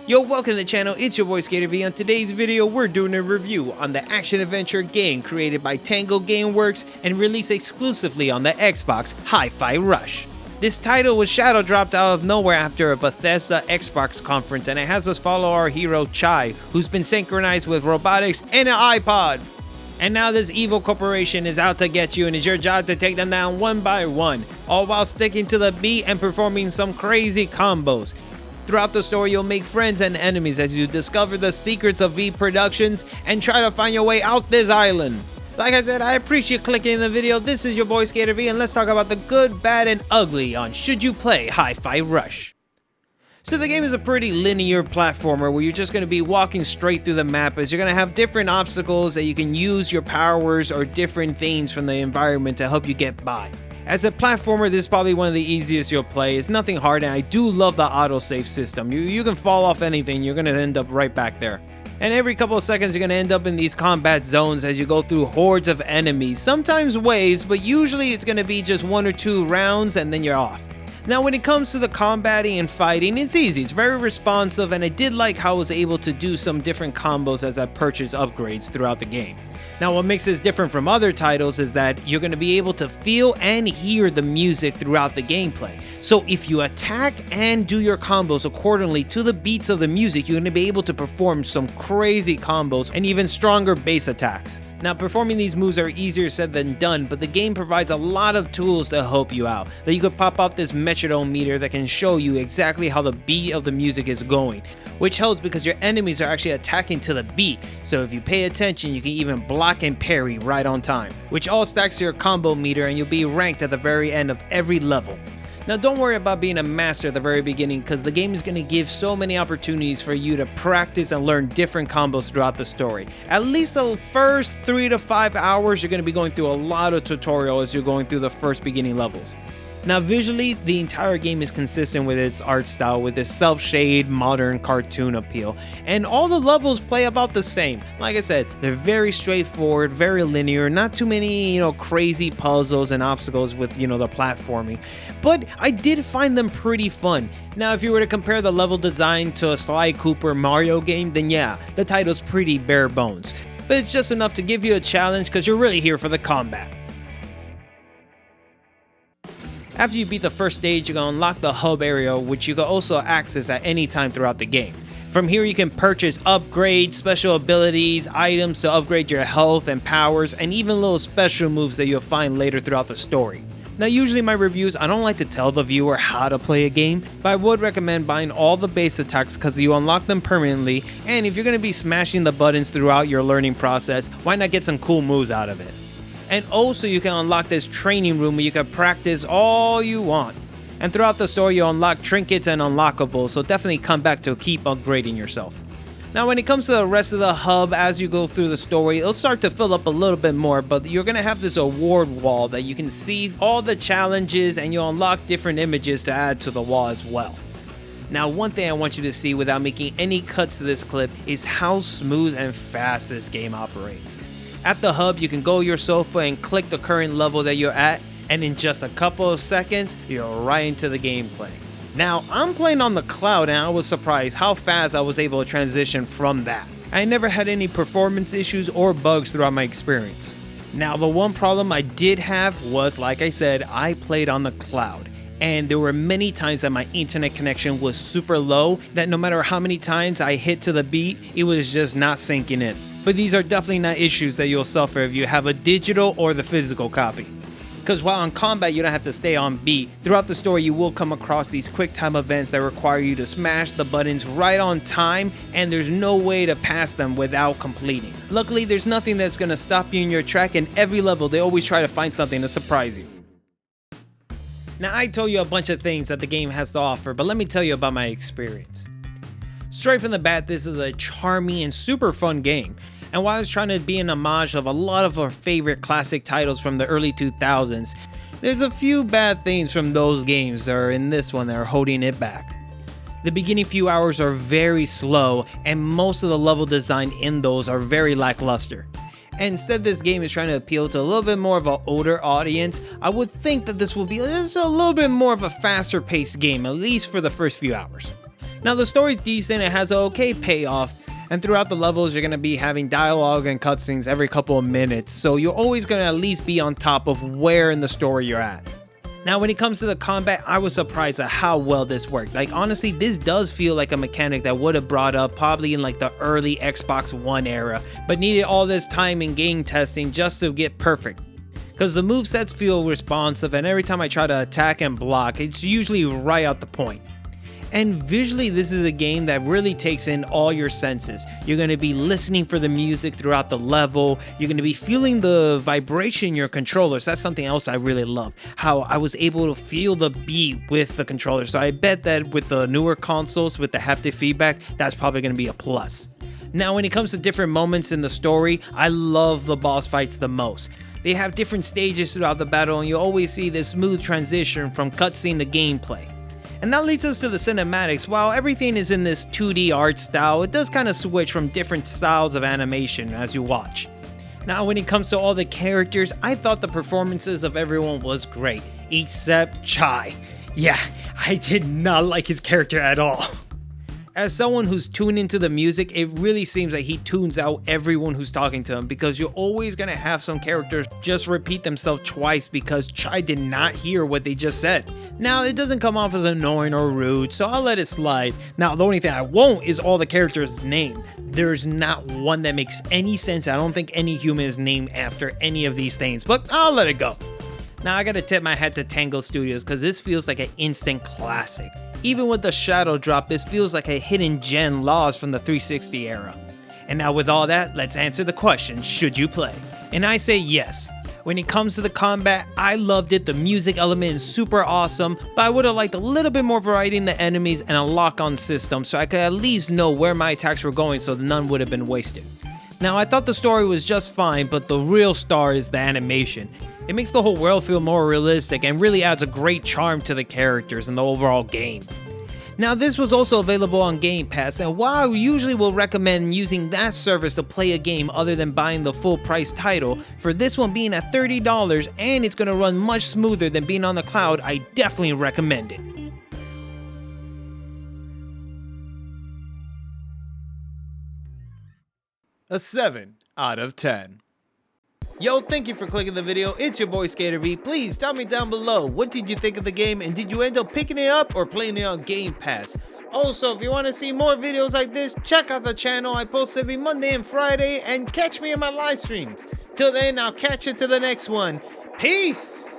Yo, welcome to the channel, it's your boy Skater V. On today's video, we're doing a review on the action-adventure game created by Tango GameWorks and released exclusively on the Xbox HiFi Rush. This title was shadow dropped out of nowhere after a Bethesda Xbox conference, and it has us follow our hero Chai, who's been synchronized with robotics and an iPod. And now this evil corporation is out to get you, and it's your job to take them down one by one, all while sticking to the beat and performing some crazy combos. Throughout the story, you'll make friends and enemies as you discover the secrets of V Productions and try to find your way out this island. Like I said, I appreciate clicking the video. This is your boy Skater V, and let's talk about the good, bad, and ugly on Should You Play HiFi Rush. So the game is a pretty linear platformer where you're just going to be walking straight through the map, as you're going to have different obstacles that you can use your powers or different things from the environment to help you get by. As a platformer, this is probably one of the easiest you'll play. It's nothing hard, and I do love the autosave system. You can fall off anything, you're going to end up right back there. And every couple of seconds, you're going to end up in these combat zones as you go through hordes of enemies. Sometimes waves, but usually it's going to be just 1 or 2 rounds and then you're off. Now when it comes to the combating and fighting, it's easy, it's very responsive, and I did like how I was able to do some different combos as I purchased upgrades throughout the game. Now what makes this different from other titles is that you're going to be able to feel and hear the music throughout the gameplay. So if you attack and do your combos accordingly to the beats of the music, you're going to be able to perform some crazy combos and even stronger base attacks. Now performing these moves are easier said than done, but the game provides a lot of tools to help you out. That you could pop out this metronome meter that can show you exactly how the beat of the music is going, which helps because your enemies are actually attacking to the beat. So if you pay attention, you can even block and parry right on time, which all stacks to your combo meter, and you'll be ranked at the very end of every level. Now don't worry about being a master at the very beginning, because the game is going to give so many opportunities for you to practice and learn different combos throughout the story. At least the first 3 to 5 hours, you're going to be going through a lot of tutorial as you're going through the first beginning levels. Now visually, the entire game is consistent with its art style, with its self-shade, modern cartoon appeal, and all the levels play about the same. Like I said, they're very straightforward, very linear, not too many, crazy puzzles and obstacles with, the platforming, but I did find them pretty fun. Now if you were to compare the level design to a Sly Cooper Mario game, then yeah, the title's pretty bare bones, but it's just enough to give you a challenge because you're really here for the combat. After you beat the first stage, you're going to unlock the hub area, which you can also access at any time throughout the game. From here you can purchase upgrades, special abilities, items to upgrade your health and powers, and even little special moves that you'll find later throughout the story. Now usually my reviews, I don't like to tell the viewer how to play a game, but I would recommend buying all the base attacks because you unlock them permanently, and if you're going to be smashing the buttons throughout your learning process, why not get some cool moves out of it? And also you can unlock this training room where you can practice all you want. And throughout the story you unlock trinkets and unlockables, so definitely come back to keep upgrading yourself. Now when it comes to the rest of the hub, as you go through the story, it'll start to fill up a little bit more, but you're going to have this award wall that you can see all the challenges, and you'll unlock different images to add to the wall as well. Now one thing I want you to see without making any cuts to this clip is how smooth and fast this game operates. At the hub, you can go your sofa and click the current level that you're at, and in just a couple of seconds, you're right into the gameplay. Now, I'm playing on the cloud, and I was surprised how fast I was able to transition from that. I never had any performance issues or bugs throughout my experience. Now, the one problem I did have was, like I said, I played on the cloud. And there were many times that my internet connection was super low, that no matter how many times I hit to the beat, it was just not syncing in. But these are definitely not issues that you'll suffer if you have a digital or the physical copy. Because while on combat you don't have to stay on beat, throughout the story you will come across these quick time events that require you to smash the buttons right on time, and there's no way to pass them without completing. Luckily there's nothing that's going to stop you in your track, and every level they always try to find something to surprise you. Now I told you a bunch of things that the game has to offer, but let me tell you about my experience. Straight from the bat, this is a charming and super fun game. And while I was trying to be an homage of a lot of our favorite classic titles from the early 2000s, there's a few bad things from those games that are in this one that are holding it back. The beginning few hours are very slow, and most of the level design in those are very lackluster. And instead this game is trying to appeal to a little bit more of an older audience. I would think that this will be just a little bit more of a faster paced game, at least for the first few hours. Now the story's decent, it has an okay payoff, and throughout the levels you're going to be having dialogue and cutscenes every couple of minutes, so you're always going to at least be on top of where in the story you're at. Now when it comes to the combat, I was surprised at how well this worked. Like honestly, this does feel like a mechanic that would have brought up probably in like the early Xbox One era, but needed all this time in game testing just to get perfect. Because the movesets feel responsive, and every time I try to attack and block, it's usually right out the point. And visually, this is a game that really takes in all your senses. You're going to be listening for the music throughout the level. You're going to be feeling the vibration in your controllers. That's something else I really love, how I was able to feel the beat with the controller. So I bet that with the newer consoles, with the haptic feedback, that's probably going to be a plus. Now, when it comes to different moments in the story, I love the boss fights the most. They have different stages throughout the battle, and you always see this smooth transition from cutscene to gameplay. And that leads us to the cinematics. While everything is in this 2D art style, it does kind of switch from different styles of animation as you watch. Now when it comes to all the characters, I thought the performances of everyone was great, except Chai. Yeah, I did not like his character at all. As someone who's tuned into the music, it really seems like he tunes out everyone who's talking to him, because you're always going to have some characters just repeat themselves twice because Chai did not hear what they just said. Now, it doesn't come off as annoying or rude, so I'll let it slide. Now, the only thing I won't is all the characters' name. There's not one that makes any sense. I don't think any human is named after any of these things, but I'll let it go. Now, I gotta tip my hat to Tango Studios, because this feels like an instant classic. Even with the shadow drop, this feels like a hidden gem lost from the 360 era. And now with all that, let's answer the question, should you play? And I say yes. When it comes to the combat, I loved it. The music element is super awesome, but I would have liked a little bit more variety in the enemies and a lock-on system so I could at least know where my attacks were going so none would have been wasted. Now, I thought the story was just fine, but the real star is the animation. It makes the whole world feel more realistic and really adds a great charm to the characters and the overall game. Now, this was also available on Game Pass, and while I usually will recommend using that service to play a game other than buying the full price title, for this one being at $30 and it's going to run much smoother than being on the cloud, I definitely recommend it. A 7 out of 10. Yo, thank you for clicking the video. It's your boy Skater V. Please tell me down below, what did you think of the game, and did you end up picking it up or playing it on Game Pass? Also, if you want to see more videos like this, check out the channel. I post every Monday and Friday, and catch me in my live streams. Till then, I'll catch you to the next one. Peace!